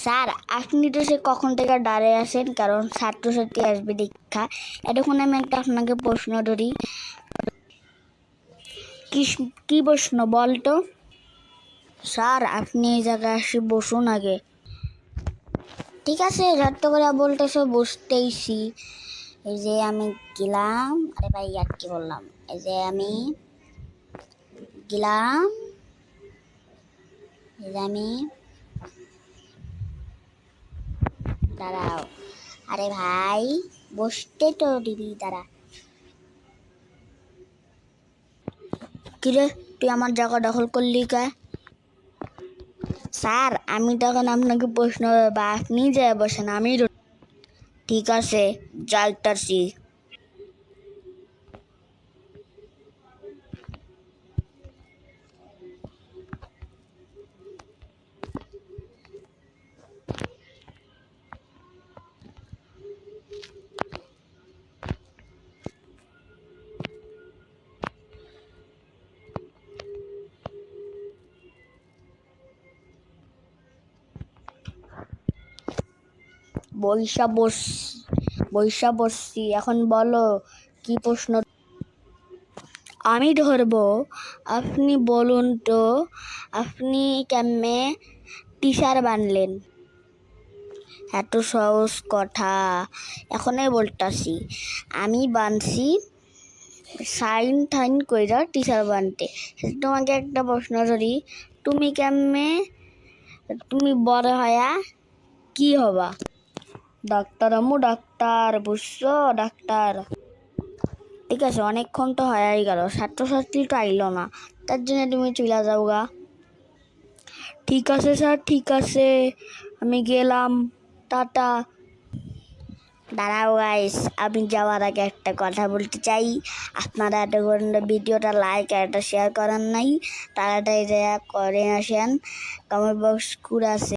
Sir, আপনি তো সে কখন থেকে দাঁড়িয়ে আছেন, কারণ ছাত্রছাত্রী আসবে দীক্ষা। এতক্ষণ আমি একটা আপনাকে প্রশ্ন ধরি। কি প্রশ্ন বল তো? স্যার, আপনি এই জায়গায় এসে বসুন আগে। ঠিক আছে, যত করে বলতেছো বসতেইছি। এই যে আমি গেলাম, আরে ভাই আর কি বললাম, এই যে আমি গেলাম, এই যে আমি দাঁড়াও। আরে ভাই বসতে তো দিবি, দাঁড়া। কিরে, তুই আমার জায়গা দখল করলি কে? স্যার, আমি তখন আপনাকে প্রশ্ন বা আপনি যে বসেন আমি। ঠিক আছে, যাইতাছি। বৈশা বসছি, এখন বলো কি প্রশ্ন? আমি ধরবো। আপনি বলুন তো, আপনি কেমনে টিচার বানলেন? এত সহজ কথা, এখনই বলতাছি। আমি বানছি সাইন টাইন কইরা টিচার বানতে। তোমাকে একটা প্রশ্ন ধরি, তুমি বড় হয়া কি হবা? ডাক্তার আম্মু, ডাক্তার, বুঝছো? ডাক্তার। ঠিক আছে, অনেকক্ষণ তো হয়ে গেল, ছাত্রছাত্রী তো আইলো না, তার জন্য তুমি চলে যাও গা। ঠিক আছে স্যার, ঠিক আছে, আমি গেলাম, টাটা। দাঁড়াও গাইস, আমি যাওয়ার আগে একটা কথা বলতে চাই। আপনারা এতক্ষণ ভিডিওটা লাইক আর একটা শেয়ার করেন নাই, তাড়াতাড়ি করে আসেন। কমেন্ট বক্স খুলে আছে।